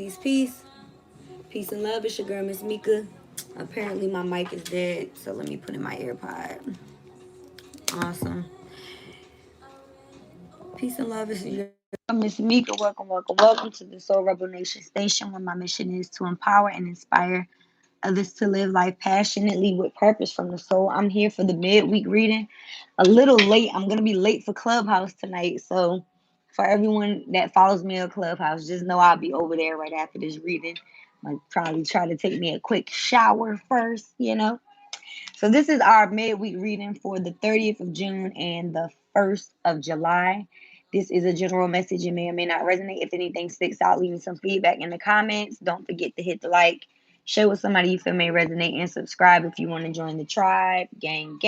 Peace, peace. Peace and love. It's your girl, Miss Mika. Apparently, my mic is dead, so let me put in my AirPod. Awesome. Peace and love. It's your Miss Mika. Welcome to the SoulRebelNation station, where my mission is to empower and inspire others to live life passionately with purpose from the soul. I'm here for the midweek reading. A little late. I'm going to be late for Clubhouse tonight, so for everyone that follows me on Clubhouse, just know I'll be over there right after this reading. I'll probably try to take me a quick shower first. So this is our midweek reading for the 30th of June and the 1st of July. This is a general message. It may or may not resonate. If anything sticks out, leave me some feedback in the comments. Don't forget to hit the like, share with somebody you feel may resonate, and subscribe if you want to join the tribe. Gang.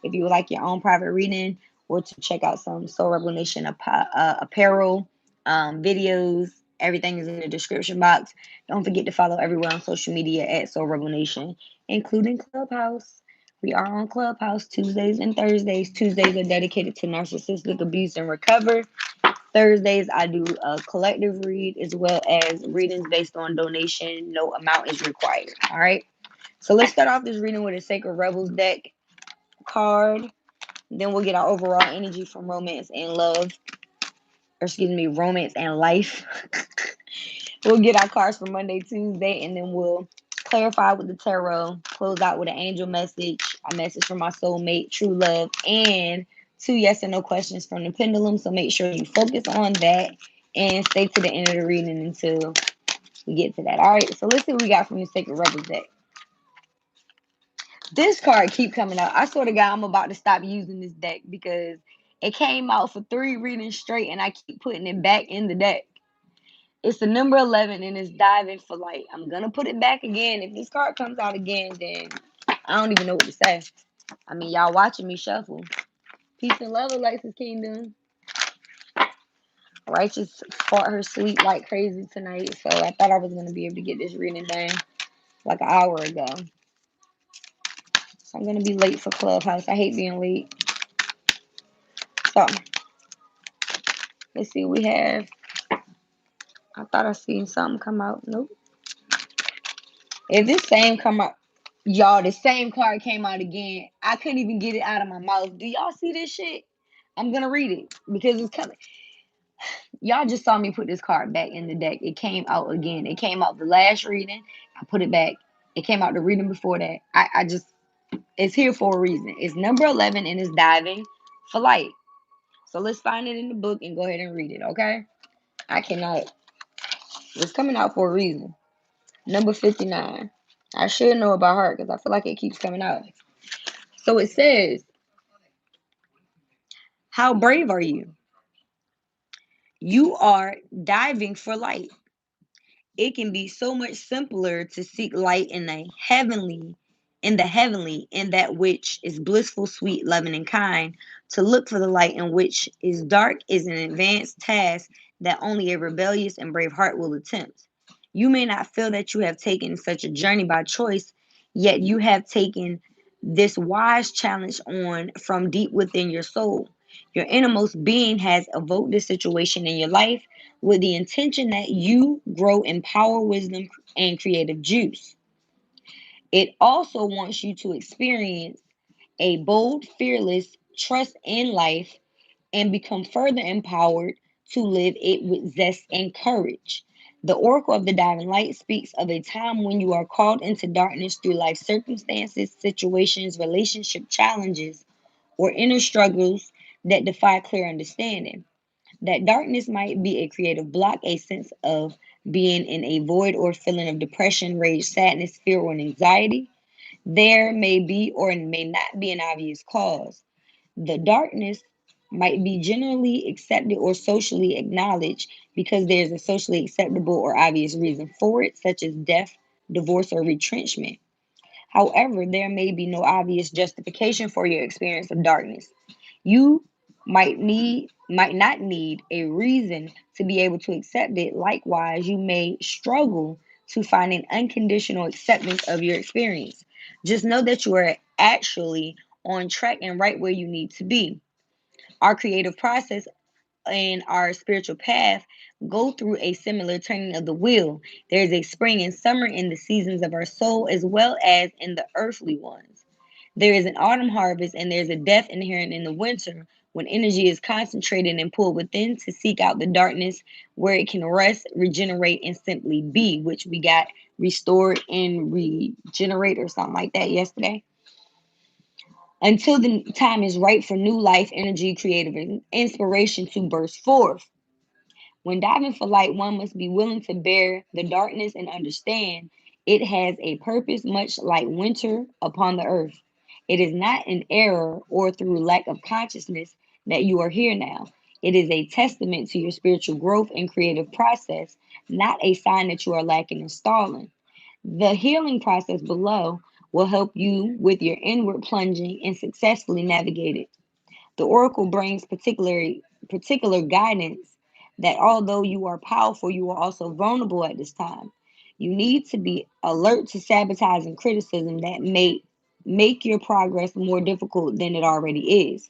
If you would like your own private reading or to check out some Soul Rebel Nation apparel, videos, everything is in the description box. Don't forget to follow everyone on social media at Soul Rebel Nation, including Clubhouse. We are on Clubhouse Tuesdays and Thursdays. Tuesdays are dedicated to narcissistic abuse and recover. Thursdays, I do a collective read as well as readings based on donation. No amount is required. All right. So let's start off this reading with a Sacred Rebels deck card. Then we'll get our overall energy from romance and love. Or excuse me, romance and life. We'll get our cards for Monday, Tuesday, and then we'll clarify with the tarot, close out with an angel message, a message from my soulmate, true love, and 2 yes and no questions from the pendulum. So make sure you focus on that and stay to the end of the reading until we get to that. All right, so let's see what we got from the Sacred Rebels deck. This card keep coming out. I swear to God, I'm about to stop using this deck because it came out for 3 readings straight and I keep putting it back in the deck. It's the number 11 and it's diving for light. I'm going to put it back again. If this card comes out again, then I don't even know what to say. I mean, y'all watching me shuffle. Peace and love, Alexis Kingdom. Righteous fought her sleep like crazy tonight, so I thought I was going to be able to get this reading done like an hour ago. So I'm going to be late for Clubhouse. I hate being late. So, let's see what we have. I thought I seen something come out. Nope. If this same come out, y'all, the same card came out again. I couldn't even get it out of my mouth. Do y'all see this shit? I'm going to read it because it's coming. Y'all just saw me put this card back in the deck. It came out again. It came out the last reading. I put it back. It came out the reading before that. It's here for a reason. It's number 11 and it's diving for light. So let's find it in the book and go ahead and read it, okay? I cannot. It's coming out for a reason. Number 59. I should know about her because I feel like it keeps coming out. So it says, how brave are you? You are diving for light. It can be so much simpler to seek light in the heavenly, in that which is blissful, sweet, loving, and kind. To look for the light in which is dark is an advanced task that only a rebellious and brave heart will attempt. You may not feel that you have taken such a journey by choice, yet you have taken this wise challenge on from deep within your soul. Your innermost being has evoked this situation in your life with the intention that you grow in power, wisdom, and creative juice. It also wants you to experience a bold, fearless trust in life and become further empowered to live it with zest and courage. The Oracle of the Divine Light speaks of a time when you are called into darkness through life circumstances, situations, relationship challenges, or inner struggles that defy clear understanding. That darkness might be a creative block, a sense of being in a void or feeling of depression, rage, sadness, fear, or anxiety. There may be or may not be an obvious cause. The darkness might be generally accepted or socially acknowledged because there's a socially acceptable or obvious reason for it, such as death, divorce, or retrenchment. However, there may be no obvious justification for your experience of darkness. You might not need a reason to be able to accept it. Likewise, you may struggle to find an unconditional acceptance of your experience. Just know that you are actually on track and right where you need to be. Our creative process in our spiritual path go through a similar turning of the wheel. There is a spring and summer in the seasons of our soul as well as in the earthly ones. There is an autumn harvest and there's a death inherent in the winter when energy is concentrated and pulled within to seek out the darkness where it can rest, regenerate, and simply be, which we got restored and regenerate or something like that yesterday. Until the time is right for new life, energy, creative inspiration to burst forth. When diving for light, one must be willing to bear the darkness and understand it has a purpose, much like winter upon the earth. It is not an error or through lack of consciousness that you are here now. It is a testament to your spiritual growth and creative process, not a sign that you are lacking in stalling. The healing process below will help you with your inward plunging and successfully navigate it. The oracle brings particular guidance that although you are powerful, you are also vulnerable at this time. You need to be alert to sabotage and criticism that may make your progress more difficult than it already is.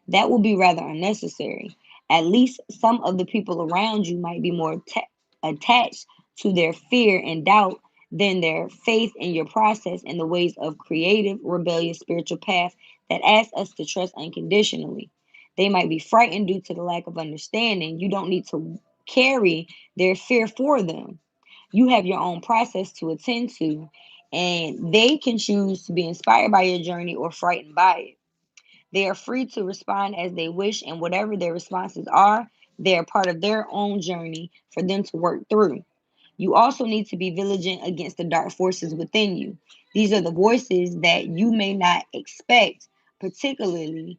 That will be rather unnecessary. At least some of the people around you might be more attached to their fear and doubt than their faith in your process and the ways of creative, rebellious spiritual path that asks us to trust unconditionally. They might be frightened due to the lack of understanding. You don't need to carry their fear for them. You have your own process to attend to, and they can choose to be inspired by your journey or frightened by it. They are free to respond as they wish, and whatever their responses are, they are part of their own journey for them to work through. You also need to be vigilant against the dark forces within you. These are the voices that you may not expect, particularly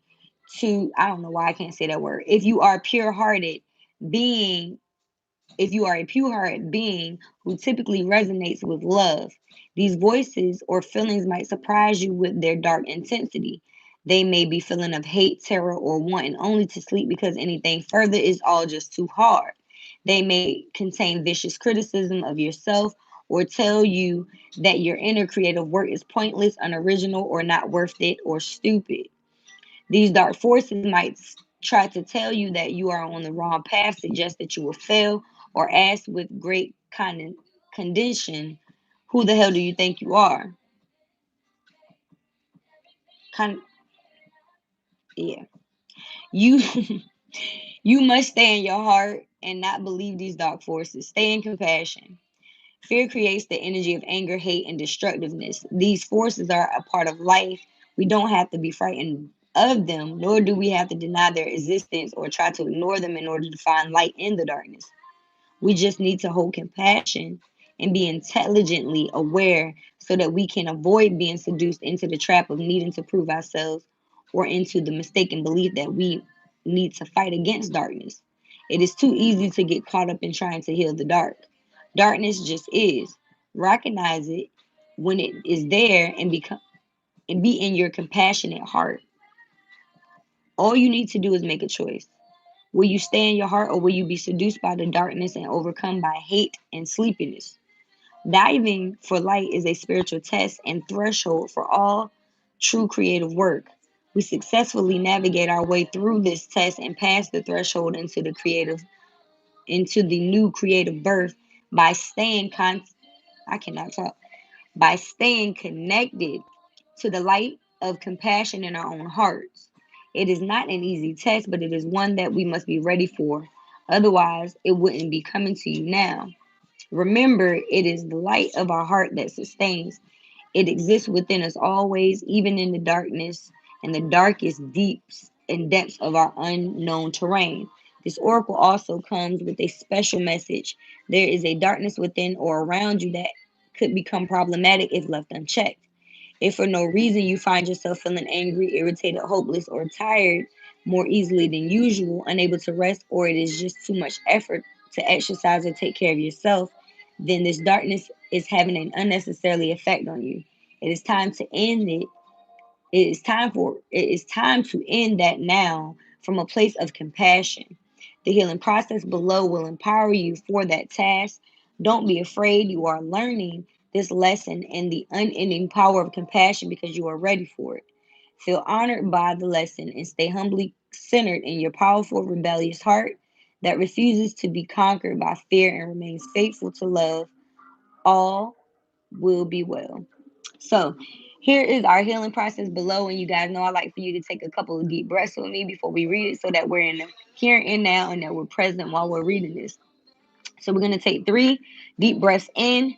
I don't know why I can't say that word. Being if you are a pure-hearted being who typically resonates with love, these voices or feelings might surprise you with their dark intensity. They may be feeling of hate, terror, or wanting only to sleep because anything further is all just too hard. They may contain vicious criticism of yourself or tell you that your inner creative work is pointless, unoriginal, or not worth it, or stupid. These dark forces might try to tell you that you are on the wrong path, suggest that you will fail, or ask with great condescension, "Who the hell do you think you are?" Con- yeah, you you must stay in your heart and not believe these dark forces. Stay in compassion. Fear creates the energy of anger, hate, and destructiveness. These forces are a part of life. We don't have to be frightened of them, nor do we have to deny their existence or try to ignore them in order to find light in the darkness. We just need to hold compassion and be intelligently aware so that we can avoid being seduced into the trap of needing to prove ourselves or into the mistaken belief that we need to fight against darkness. It is too easy to get caught up in trying to heal the dark. Darkness just is. Recognize it when it is there and be in your compassionate heart. All you need to do is make a choice. Will you stay in your heart or will you be seduced by the darkness and overcome by hate and sleepiness? Diving for light is a spiritual test and threshold for all true creative work. We successfully navigate our way through this test and pass the threshold into the new creative birth by I cannot talk by staying connected to the light of compassion in our own hearts. It is not an easy test, but it is one that we must be ready for. Otherwise, it wouldn't be coming to you now. Remember, it is the light of our heart that sustains. It exists within us always, even in the darkness and the darkest deeps and depths of our unknown terrain. This oracle also comes with a special message. There is a darkness within or around you that could become problematic if left unchecked. If for no reason you find yourself feeling angry, irritated, hopeless, or tired more easily than usual, unable to rest, or it is just too much effort to exercise or take care of yourself, then this darkness is having an unnecessarily effect on you. It is time to end it. It is time to end that now from a place of compassion. The healing process below will empower you for that task. Don't be afraid. You are learning this lesson and the unending power of compassion because you are ready for it. Feel honored by the lesson and stay humbly centered in your powerful, rebellious heart. that refuses to be conquered by fear and remains faithful to love, all will be well. So, here is our healing process below. And you guys know I like for you to take a couple of deep breaths with me before we read it so that we're in the here and now and that we're present while we're reading this. So, we're going to take 3 deep breaths in,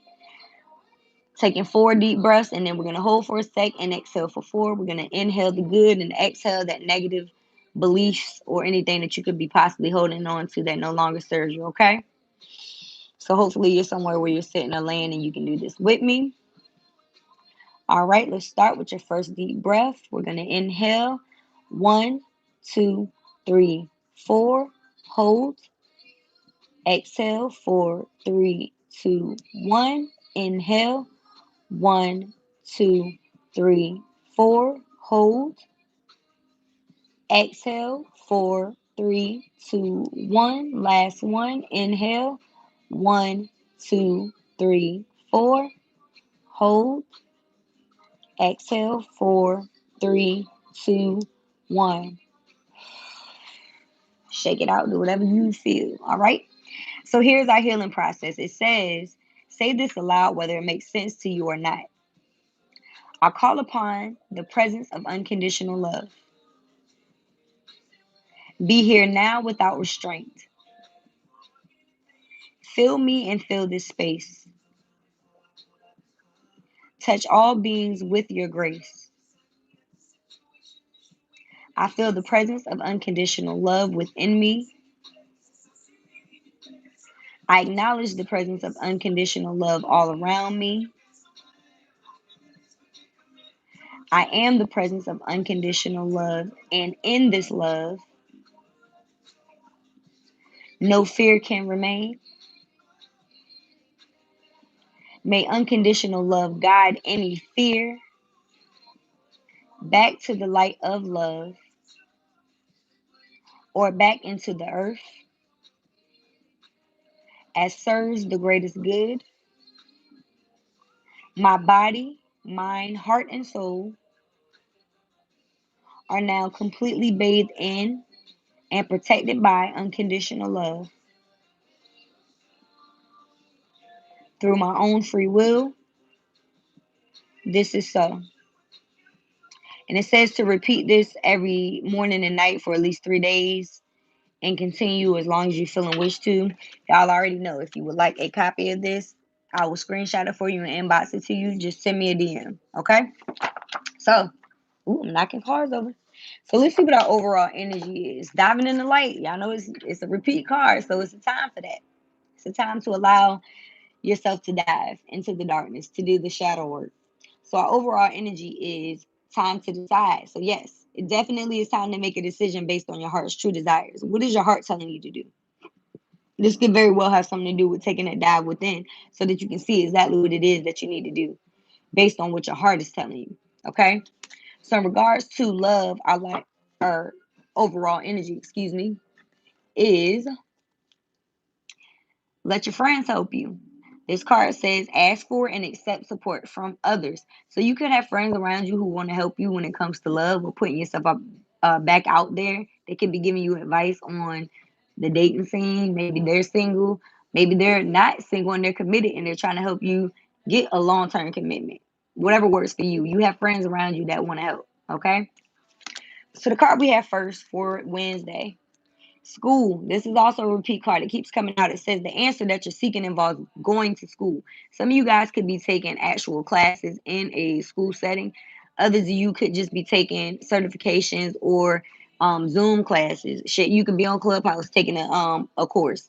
taking 4 deep breaths, and then we're going to hold for a sec and exhale for 4. We're going to inhale the good and exhale that negative beliefs or anything that you could be possibly holding on to that no longer serves you, okay? So hopefully you're somewhere where you're sitting or laying and you can do this with me. All right, let's start with your first deep breath. We're going to inhale 1, 2, 3, 4. Hold. Exhale 4, 3, 2, 1. Inhale 1, 2, 3, 4. Hold. Exhale 4, 3, 2, 1. Last one. Inhale 1, 2, 3, 4. Hold. Exhale 4, 3, 2, 1. Shake it out. Do whatever you feel. All right. So here's our healing process. It says, say this aloud whether it makes sense to you or not. I call upon the presence of unconditional love. Be here now without restraint. Fill me and fill this space. Touch all beings with your grace. I feel the presence of unconditional love within me. I acknowledge the presence of unconditional love all around me. I am the presence of unconditional love, and in this love, no fear can remain. May unconditional love guide any fear back to the light of love or back into the earth as serves the greatest good. My body, mind, heart, and soul are now completely bathed in and protected by unconditional love. Through my own free will, this is so. And it says to repeat this every morning and night for at least 3 days and continue as long as you feel and wish to. Y'all already know if you would like a copy of this, I will screenshot it for you and inbox it to you. Just send me a DM, okay? So, I'm knocking cards over. So let's see what our overall energy is. Diving in the light. Y'all know it's a repeat card, so it's a time for that. It's a time to allow yourself to dive into the darkness, to do the shadow work. So our overall energy is time to decide. So yes, it definitely is time to make a decision based on your heart's true desires. What is your heart telling you to do? This could very well have something to do with taking that dive within so that you can see exactly what it is that you need to do based on what your heart is telling you. Okay? So in regards to love, our overall energy, is let your friends help you. This card says ask for and accept support from others. So you could have friends around you who want to help you when it comes to love or putting yourself up back out there. They could be giving you advice on the dating scene. Maybe they're single. Maybe they're not single and they're committed and they're trying to help you get a long-term commitment. Whatever works for you. You have friends around you that want to help. Okay. So the card we have first for Wednesday. School. This is also a repeat card. It keeps coming out. It says the answer that you're seeking involves going to school. Some of you guys could be taking actual classes in a school setting. Others of you could just be taking certifications or Zoom classes. Shit, you could be on Clubhouse taking a course,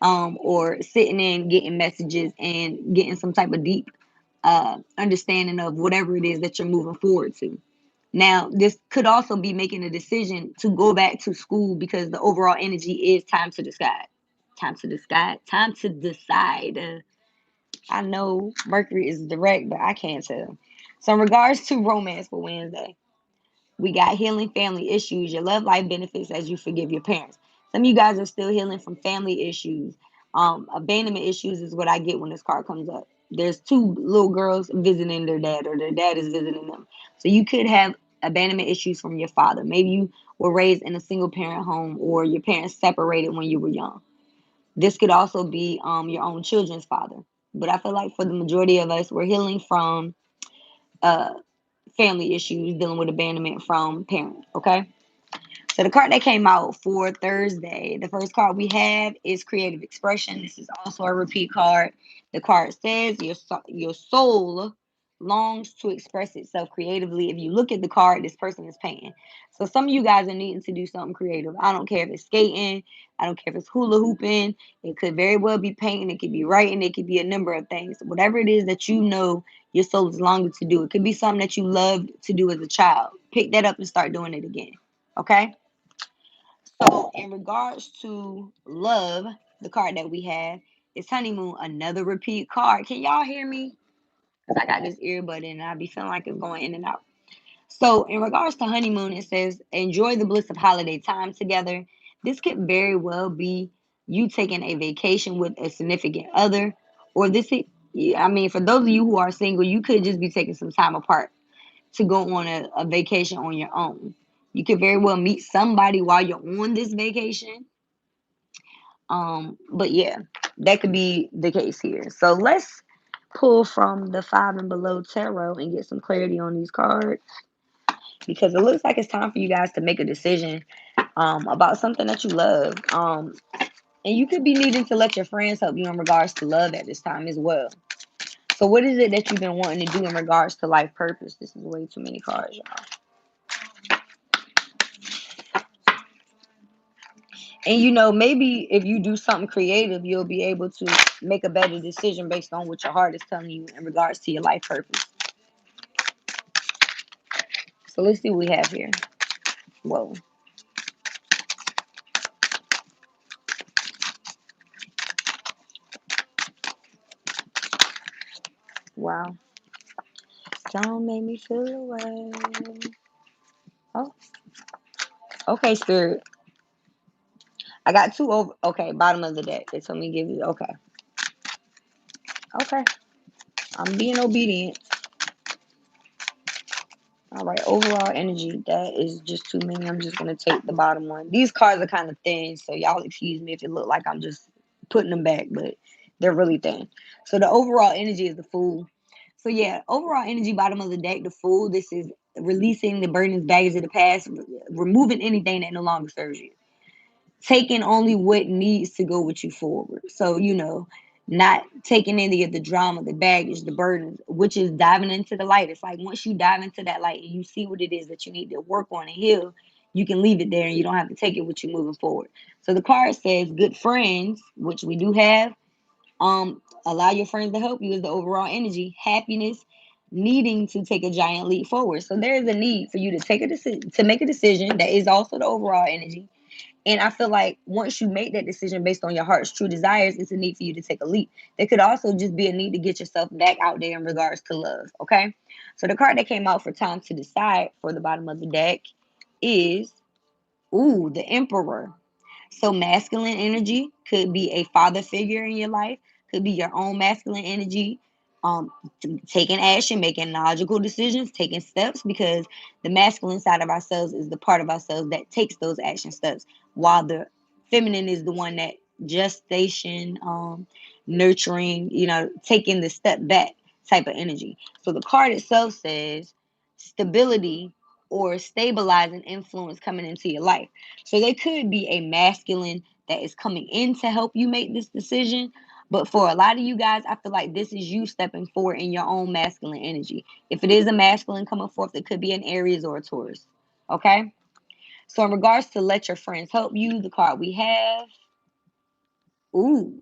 or sitting in getting messages and getting some type of deep understanding of whatever it is that you're moving forward to. Now, this could also be making a decision to go back to school because the overall energy is time to decide. Time to decide. Time to decide. I know Mercury is direct, but I can't tell. So, in regards to romance for Wednesday, we got healing family issues. Your love life benefits as you forgive your parents. Some of you guys are still healing from family issues. Abandonment issues is what I get when this card comes up. There's 2 little girls visiting their dad, or their dad is visiting them. So you could have abandonment issues from your father. Maybe you were raised in a single parent home, or your parents separated when you were young. This could also be your own children's father. But I feel like for the majority of us, we're healing from uh, family issues, dealing with abandonment from parents. Okay. So the card that came out for Thursday, the first card we have is creative expression. This is also a repeat card. The card says your soul longs to express itself creatively. If you look at the card, this person is painting. So some of you guys are needing to do something creative. I don't care if it's skating. I don't care if it's hula hooping. It could very well be painting. It could be writing. It could be a number of things. Whatever it is that you know your soul is longing to do. It could be something that you loved to do as a child. Pick that up and start doing it again. Okay? So, in regards to love, the card that we have is Honeymoon, another repeat card. Can y'all hear me? Because I got this earbud in and I be feeling like it's going in and out. So, in regards to honeymoon, it says enjoy the bliss of holiday time together. This could very well be you taking a vacation with a significant other, or I mean, for those of you who are single, you could just be taking some time apart to go on a vacation on your own. You could very well meet somebody while you're on this vacation. But yeah, that could be the case here. So let's pull from the five and below tarot and get some clarity on these cards, because it looks like it's time for you guys to make a decision about something that you love. And you could be needing to let your friends help you in regards to love at this time as well. So what is it that you've been wanting to do in regards to life purpose? This is way too many cards, y'all. And maybe if you do something creative, you'll be able to make a better decision based on what your heart is telling you in regards to your life purpose. So let's see what we have here. Whoa. Wow. Don't make me feel away. Oh, okay, Spirit. I got two over. Okay, bottom of the deck. They told me to give you. Okay. Okay. I'm being obedient. All right, overall energy, that is just too many. I'm just going to take the bottom one. These cards are kind of thin, so y'all excuse me if it look like I'm just putting them back, but they're really thin. So the overall energy is the Fool. So yeah, overall energy, bottom of the deck, the Fool. This is releasing the burdens, baggage of the past, removing anything that no longer serves you, taking only what needs to go with you forward. So, not taking any of the drama, the baggage, the burdens, which is diving into the light. It's like once you dive into that light and you see what it is that you need to work on and heal, you can leave it there and you don't have to take it with you moving forward. So the card says good friends, which we do have. Allow your friends to help you is the overall energy. Happiness, needing to take a giant leap forward. So there is a need for you to take a decision, to make a decision. That is also the overall energy. And I feel like once you make that decision based on your heart's true desires, it's a need for you to take a leap. There could also just be a need to get yourself back out there in regards to love. Okay. So the card that came out for time to decide for the bottom of the deck is, the Emperor. So masculine energy could be a father figure in your life, could be your own masculine energy, um, taking action, making logical decisions, taking steps, because the masculine side of ourselves is the part of ourselves that takes those action steps, while the feminine is the one that gestation, nurturing, taking the step back type of energy. So the card itself says stability or stabilizing influence coming into your life. So there could be a masculine that is coming in to help you make this decision. But for a lot of you guys, I feel like this is you stepping forward in your own masculine energy. If it is a masculine coming forth, it could be an Aries or a Taurus. Okay? So in regards to let your friends help you, the card we have, ooh,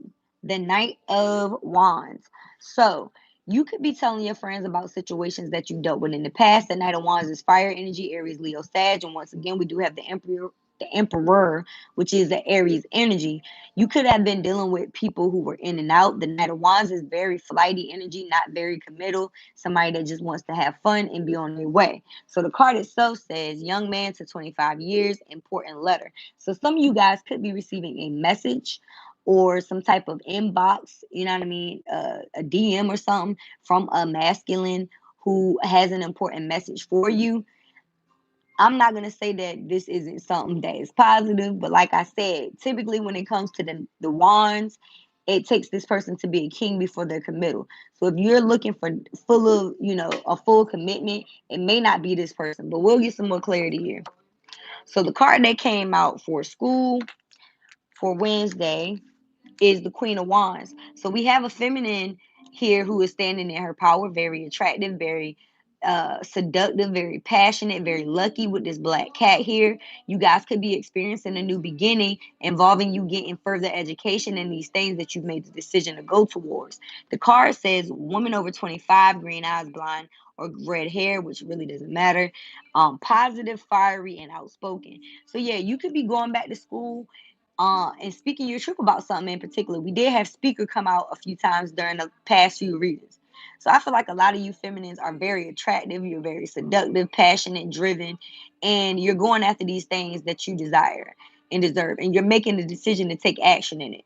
the Knight of Wands. So you could be telling your friends about situations that you dealt with in the past. The Knight of Wands is fire energy, Aries, Leo, Sag. And once again, we do have the Emperor, which is the Aries energy. You could have been dealing with people who were in and out. The Knight of Wands is very flighty energy, not very committal. Somebody that just wants to have fun and be on their way. So the card itself says young man to 25 years, important letter. So some of you guys could be receiving a message or some type of inbox, you know what I mean, a DM or something from a masculine who has an important message for you. I'm not going to say that this isn't something that is positive, but like I said, typically when it comes to the wands, it takes this person to be a king before they're committal. So if you're looking for full of, a full commitment, it may not be this person, but we'll get some more clarity here. So the card that came out for school for Wednesday is the Queen of Wands. So we have a feminine here who is standing in her power, very attractive, very seductive, very passionate, very lucky with this black cat here. You guys could be experiencing a new beginning involving you getting further education and these things that you've made the decision to go towards. The card says woman over 25, green eyes, blonde, or red hair, which really doesn't matter. Positive, fiery, and outspoken. So yeah, you could be going back to school and speaking your truth about something in particular. We did have speaker come out a few times during the past few readings. So I feel like a lot of you feminines are very attractive. You're very seductive, passionate, driven, and you're going after these things that you desire and deserve. And you're making the decision to take action in it.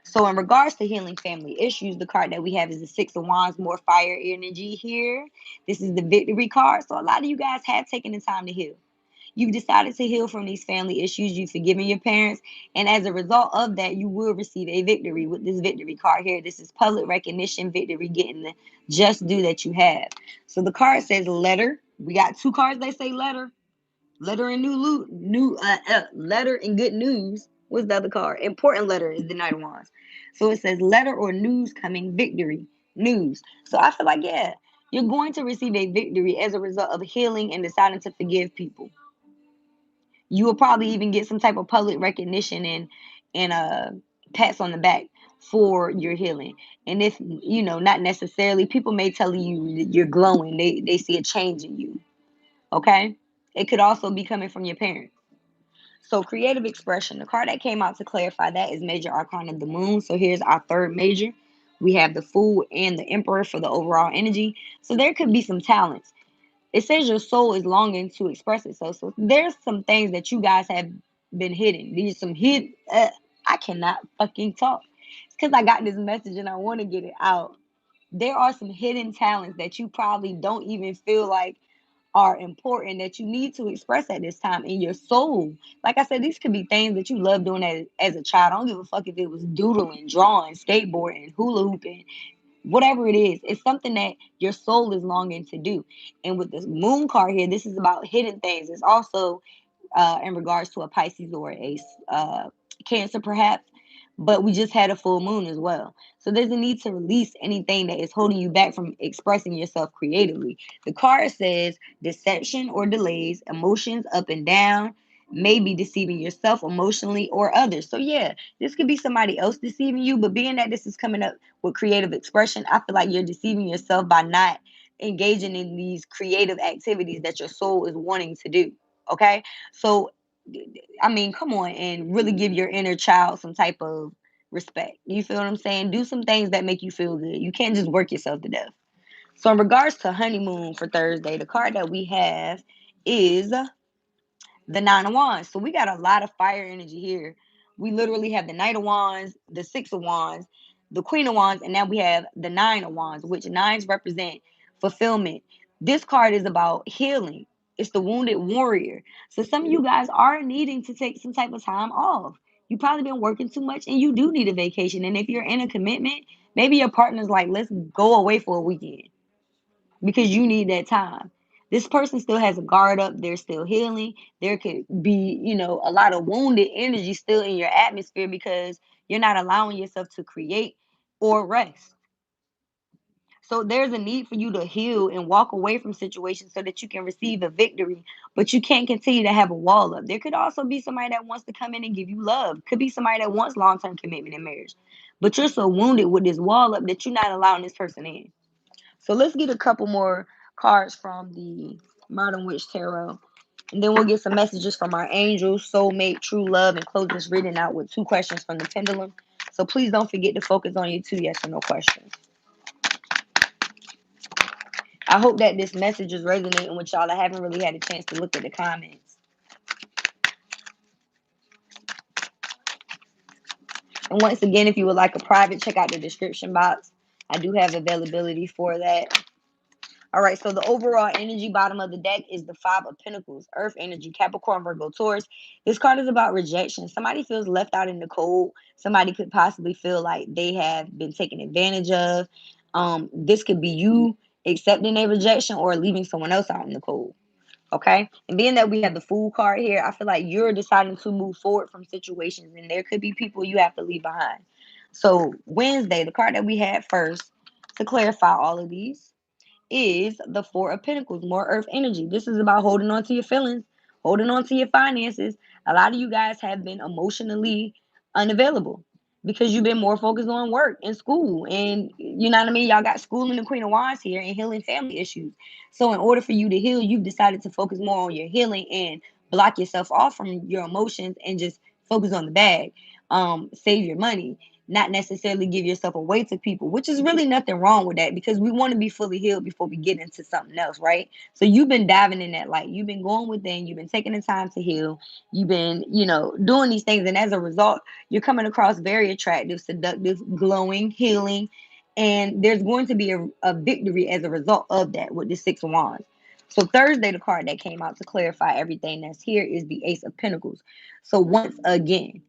So in regards to healing family issues, the card that we have is the Six of Wands, more fire energy here. This is the victory card. So a lot of you guys have taken the time to heal. You've decided to heal from these family issues. You've forgiven your parents. And as a result of that, you will receive a victory with this victory card here. This is public recognition victory, getting the just due that you have. So the card says letter. We got two cards that say letter. Letter and letter and good news. What's the other card? Important letter is the Knight of Wands. So it says letter or news coming, victory, news. So I feel like, yeah, you're going to receive a victory as a result of healing and deciding to forgive people. You will probably even get some type of public recognition and pats on the back for your healing. And if not necessarily, people may tell you that you're glowing. They see a change in you. Okay? It could also be coming from your parents. So creative expression. The card that came out to clarify that is Major Arcana of the Moon. So here's our third major. We have the Fool and the Emperor for the overall energy. So there could be some talents. It says your soul is longing to express itself. So there's some things that you guys have been hidden. These some hid. I cannot fucking talk. It's because I got this message and I want to get it out. There are some hidden talents that you probably don't even feel like are important that you need to express at this time in your soul. Like I said, these could be things that you love doing as a child. I don't give a fuck if it was doodling, drawing, skateboarding, hula hooping, whatever it is. It's something that your soul is longing to do. And with this moon card here, this is about hidden things. It's also in regards to a Pisces or a Cancer, perhaps. But we just had a full moon as well. So there's a need to release anything that is holding you back from expressing yourself creatively. The card says deception or delays, emotions up and down, maybe deceiving yourself emotionally or others. So yeah, this could be somebody else deceiving you, but being that this is coming up with creative expression, I feel like you're deceiving yourself by not engaging in these creative activities that your soul is wanting to do. Okay? So I mean, come on and really give your inner child some type of respect. You feel what I'm saying? Do some things that make you feel good. You can't just work yourself to death. So, in regards to honeymoon for Thursday, the card that we have is the Nine of Wands. So we got a lot of fire energy here. We literally have the Knight of Wands, the Six of Wands, the Queen of Wands, and now we have the Nine of Wands, which nines represent fulfillment. This card is about healing. It's the wounded warrior. So some of you guys are needing to take some type of time off. You've probably been working too much and you do need a vacation. And if you're in a commitment, maybe your partner's like, let's go away for a weekend because you need that time. This person still has a guard up. They're still healing. There could be, a lot of wounded energy still in your atmosphere because you're not allowing yourself to create or rest. So there's a need for you to heal and walk away from situations so that you can receive a victory, but you can't continue to have a wall up. There could also be somebody that wants to come in and give you love. Could be somebody that wants long-term commitment in marriage, but you're so wounded with this wall up that you're not allowing this person in. So let's get a couple more cards from the Modern Witch Tarot. And then we'll get some messages from our angels, soulmate, true love, and close this reading out with two questions from the pendulum. So please don't forget to focus on your two yes or no questions. I hope that this message is resonating with y'all. I haven't really had a chance to look at the comments. And once again, if you would like a private, check out the description box. I do have availability for that. All right, so the overall energy bottom of the deck is the Five of Pentacles, Earth energy, Capricorn, Virgo, Taurus. This card is about rejection. Somebody feels left out in the cold. Somebody could possibly feel like they have been taken advantage of. This could be you accepting a rejection or leaving someone else out in the cold. Okay. And being that we have the Fool card here, I feel like you're deciding to move forward from situations, and there could be people you have to leave behind. So, Wednesday, the card that we had first to clarify all of these is the Four of Pentacles, more earth energy. This is about holding on to your feelings, holding on to your finances. A lot of you guys have been emotionally unavailable because you've been more focused on work and school. And you know what I mean? Y'all got school and the Queen of Wands here and healing family issues. So in order for you to heal, you've decided to focus more on your healing and block yourself off from your emotions and just focus on the bag. Save your money, not necessarily give yourself away to people, which is really nothing wrong with that because we want to be fully healed before we get into something else, right? So you've been diving in that light. You've been going within. You've been taking the time to heal. You've been, doing these things. And as a result, you're coming across very attractive, seductive, glowing, healing. And there's going to be a victory as a result of that with the Six of Wands. So Thursday, the card that came out to clarify everything that's here is the Ace of Pentacles. So once again,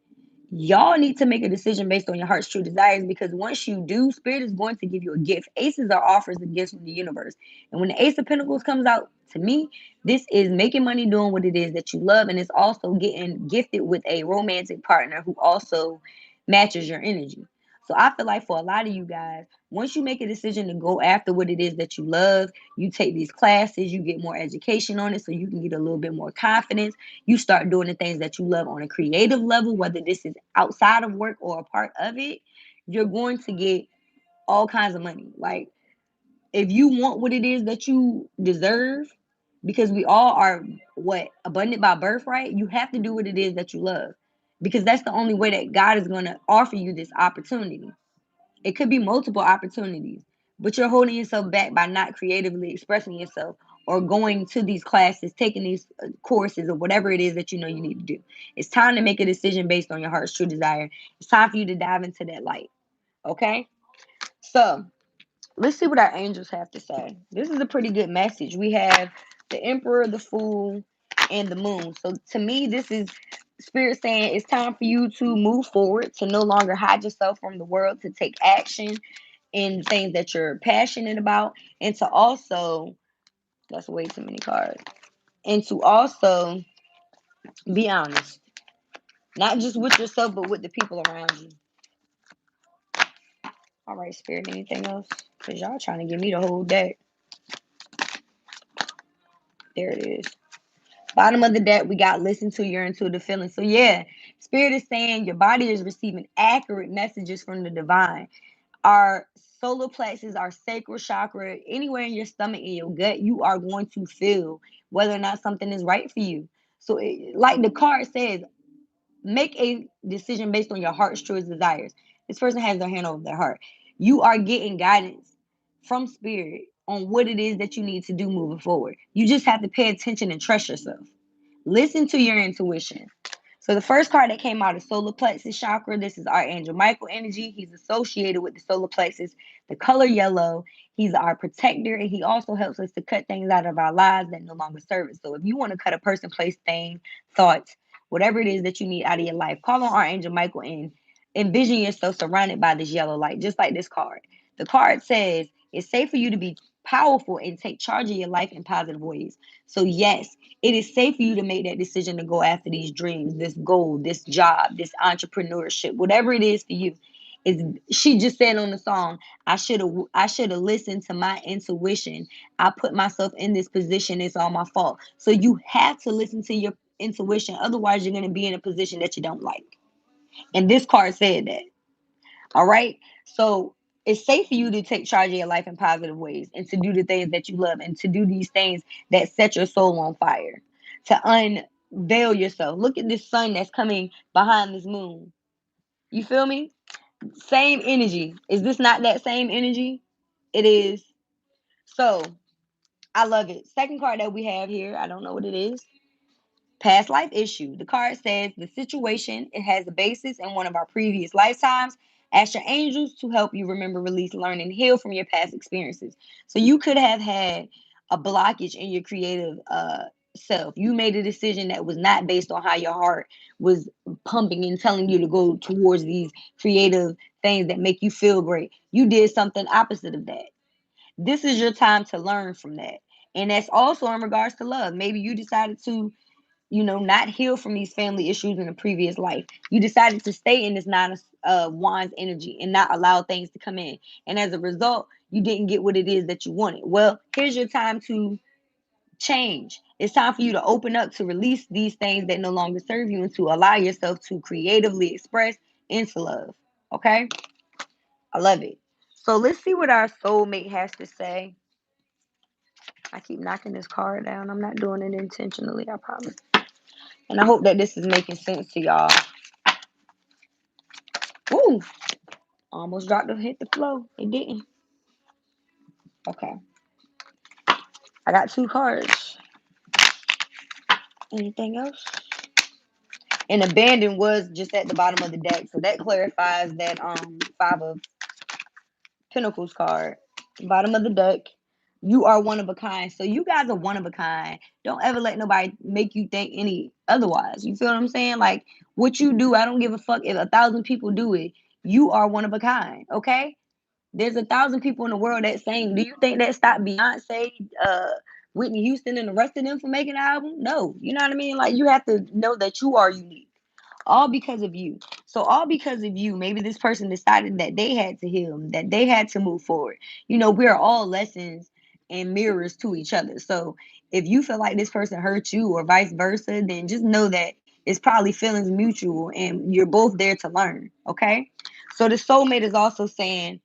y'all need to make a decision based on your heart's true desires, because once you do, Spirit is going to give you a gift. Aces are offers and gifts from the universe. And when the Ace of Pentacles comes out, to me, this is making money doing what it is that you love, and it's also getting gifted with a romantic partner who also matches your energy. So I feel like for a lot of you guys, once you make a decision to go after what it is that you love, you take these classes, you get more education on it so you can get a little bit more confidence. You start doing the things that you love on a creative level, whether this is outside of work or a part of it, you're going to get all kinds of money. Like, if you want what it is that you deserve, because we all are abundant by birthright, you have to do what it is that you love, because that's the only way that God is going to offer you this opportunity. It could be multiple opportunities, but you're holding yourself back by not creatively expressing yourself or going to these classes, taking these courses, or whatever it is that you know you need to do. It's time to make a decision based on your heart's true desire. It's time for you to dive into that light. Okay? So let's see what our angels have to say. This is a pretty good message. We have the Emperor, the Fool, and the Moon. So to me, this is Spirit saying it's time for you to move forward, to no longer hide yourself from the world, to take action in things that you're passionate about, and to also, that's way too many cards, and to also be honest, not just with yourself, but with the people around you. All right, Spirit, anything else? Because y'all trying to give me the whole deck. There it is. Bottom of the deck, we got listen to your intuitive feelings. So yeah, Spirit is saying your body is receiving accurate messages from the divine. Our solar plexus, our sacral chakra, anywhere in your stomach, in your gut, you are going to feel whether or not something is right for you. So, like the card says, make a decision based on your heart's truest desires. This person has their hand over their heart. You are getting guidance from Spirit on what it is that you need to do moving forward. You just have to pay attention and trust yourself. Listen to your intuition. So the first card that came out is solar plexus chakra. This is Archangel Michael energy. He's associated with the solar plexus, the color yellow. He's our protector, and he also helps us to cut things out of our lives that no longer serve us. So if you want to cut a person, place, thing, thoughts, whatever it is that you need out of your life, call on Archangel Michael and envision yourself surrounded by this yellow light, just like this card. The card says it's safe for you to be powerful and take charge of your life in positive ways. So yes, it is safe for you to make that decision to go after these dreams, this goal, this job, this entrepreneurship, whatever it is for you. Is she just said on the song, I should have listened to my intuition. I put myself in this position. It's all my fault. So you have to listen to your intuition. Otherwise, you're going to be in a position that you don't like. And this card said that. All right. So it's safe for you to take charge of your life in positive ways and to do the things that you love and to do these things that set your soul on fire, to unveil yourself. Look at this sun that's coming behind this moon. You feel me? Same energy. Is this not that same energy? It is. So I love it. Second card that we have here, I don't know what it is. Past life issue. The card says the situation, it has a basis in one of our previous lifetimes. Ask your angels to help you remember, release, learn, and heal from your past experiences. So you could have had a blockage in your creative self. You made a decision that was not based on how your heart was pumping and telling you to go towards these creative things that make you feel great. You did something opposite of that. This is your time to learn from that. And that's also in regards to love. Maybe you decided to, not heal from these family issues in a previous life. You decided to stay in this nine of wands energy and not allow things to come in. And as a result, you didn't get what it is that you wanted. Well, here's your time to change. It's time for you to open up, to release these things that no longer serve you, and to allow yourself to creatively express into love. Okay? I love it. So let's see what our soulmate has to say. I keep knocking this card down. I'm not doing it intentionally, I promise. And I hope that this is making sense to y'all. Ooh, almost dropped it, hit the flow. It didn't. Okay. I got 2 cards. Anything else? And abandon was just at the bottom of the deck. So that clarifies that 5 of Pentacles card. Bottom of the deck. You are one of a kind. So you guys are one of a kind. Don't ever let nobody make you think any otherwise. You feel what I'm saying? Like what you do, I don't give a fuck if 1,000 people do it. You are one of a kind. Okay? There's 1,000 people in the world that sing. Do you think that stopped Beyonce, Whitney Houston, and the rest of them from making an album? No. You know what I mean? Like you have to know that you are unique. All because of you. So all because of you, maybe this person decided that they had to heal, that they had to move forward. We are all lessons and mirrors to each other. So if you feel like this person hurt you or vice versa, then just know that it's probably feelings mutual and you're both there to learn. Okay. So the soulmate is also saying,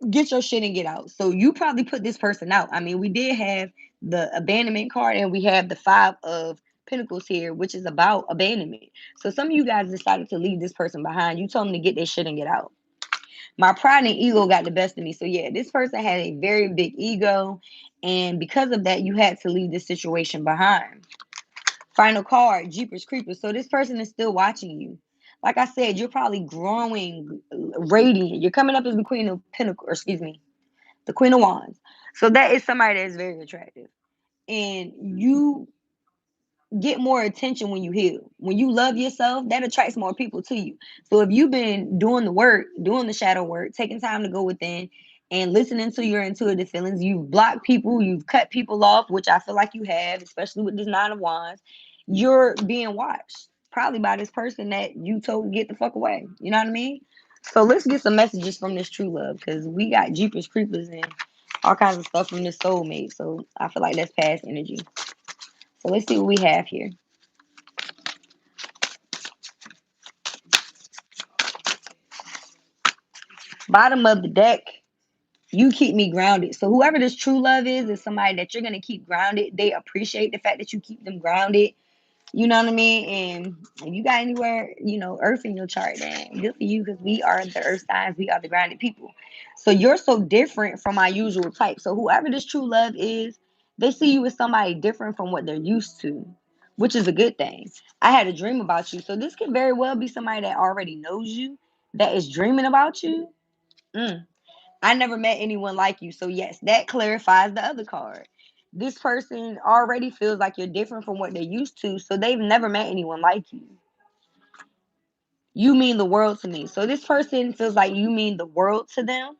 get your shit and get out. So you probably put this person out. I mean, we did have the abandonment card and we have the 5 of Pentacles here, which is about abandonment. So some of you guys decided to leave this person behind. You told them to get their shit and get out. My pride and ego got the best of me. So yeah, this person had a very big ego. And because of that, you had to leave this situation behind. Final card, Jeepers Creepers. So this person is still watching you. Like I said, you're probably growing radiant. You're coming up as the Queen of Pentacles, or excuse me, the Queen of Wands. So that is somebody that is very attractive. And you get more attention when you heal. When you love yourself, that attracts more people to you. So if you've been doing the work, doing the shadow work, taking time to go within and listening to your intuitive feelings, you've blocked people, you've cut people off, which I feel like you have, especially with this 9 of Wands. You're being watched, probably by this person that you told to get the fuck away. You know what I mean? So let's get some messages from this true love, because we got Jeepers Creepers and all kinds of stuff from this soulmate. So I feel like that's past energy. So let's see what we have here. Bottom of the deck, you keep me grounded. So whoever this true love is somebody that you're going to keep grounded. They appreciate the fact that you keep them grounded. You know what I mean? And if you got anywhere, earth in your chart, then good for you, because we are the earth signs. We are the grounded people. So you're so different from my usual type. So whoever this true love is, they see you as somebody different from what they're used to, which is a good thing. I had a dream about you. So this could very well be somebody that already knows you, that is dreaming about you. Mm. I never met anyone like you. So yes, that clarifies the other card. This person already feels like you're different from what they're used to, so they've never met anyone like you. You mean the world to me. So this person feels like you mean the world to them,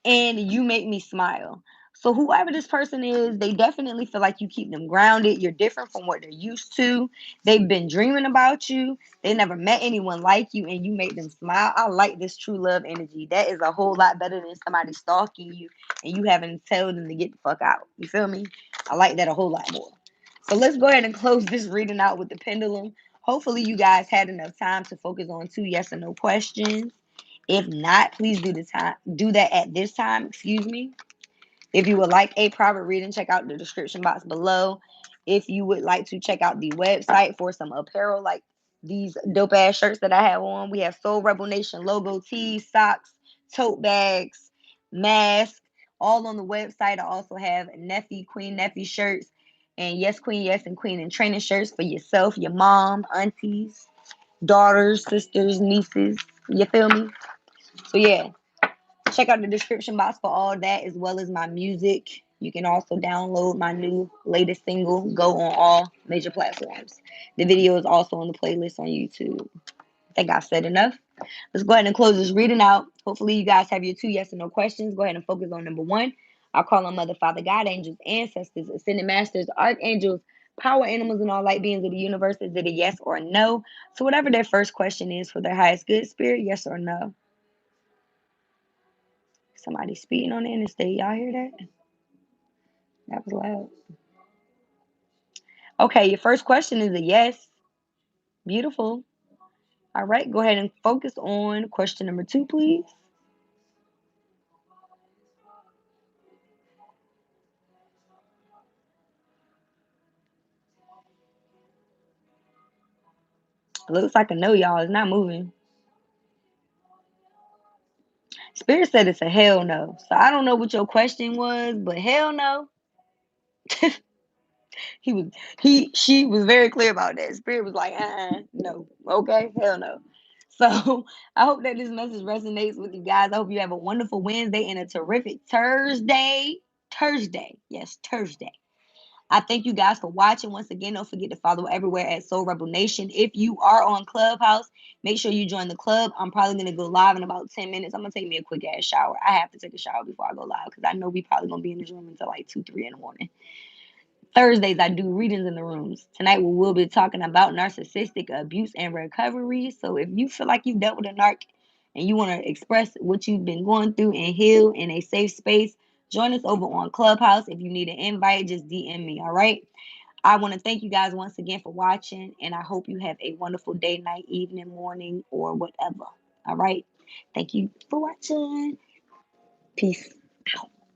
and you make me smile. So whoever this person is, they definitely feel like you keep them grounded. You're different from what they're used to. They've been dreaming about you. They never met anyone like you, and you make them smile. I like this true love energy. That is a whole lot better than somebody stalking you and you having to tell them to get the fuck out. You feel me? I like that a whole lot more. So let's go ahead and close this reading out with the pendulum. Hopefully you guys had enough time to focus on 2 yes or no questions. If not, please do that at this time. Excuse me. If you would like a private reading, check out the description box below. If you would like to check out the website for some apparel like these dope ass shirts that I have on, we have SoulRebelNation logo tees, socks, tote bags, masks, all on the website. I also have Nephi, Queen Nephi shirts, and Yes Queen, Yes and Queen and training shirts for yourself, your mom, aunties, daughters, sisters, nieces. You feel me? So yeah, check out the description box for all that, as well as my music. You can also download my new latest single, Go, on all major platforms. The video is also on the playlist on YouTube. I think I've said enough. Let's go ahead and close this reading out. Hopefully, you guys have your 2 yes and no questions. Go ahead and focus on number 1. I'll call on Mother, Father, God, angels, ancestors, ascended masters, archangels, power animals, and all light beings of the universe. Is it a yes or a no? So, whatever their first question is for their highest good spirit, yes or no. Somebody speeding on the interstate. Y'all hear that? That was loud. Okay, your first question is a yes. Beautiful. All right, go ahead and focus on question number 2, please. It looks like a no, y'all. It's not moving. Spirit said it's a hell no. So I don't know what your question was, but hell no. he was she was very clear about that. Spirit was like, no. Okay, hell no. So I hope that this message resonates with you guys. I hope you have a wonderful Wednesday and a terrific Thursday. Thursday. Yes, Thursday. I thank you guys for watching. Once again, don't forget to follow everywhere at SoulRebelNation. If you are on Clubhouse, make sure you join the club. I'm probably going to go live in about 10 minutes. I'm going to take me a quick ass shower. I have to take a shower before I go live because I know we probably going to be in this room until like 2, 3 in the morning. Thursdays, I do readings in the rooms. Tonight, we will be talking about narcissistic abuse and recovery. So if you feel like you've dealt with a narc and you want to express what you've been going through and heal in a safe space, join us over on Clubhouse. If you need an invite, just DM me, all right? I want to thank you guys once again for watching, and I hope you have a wonderful day, night, evening, morning, or whatever. All right? Thank you for watching. Peace out.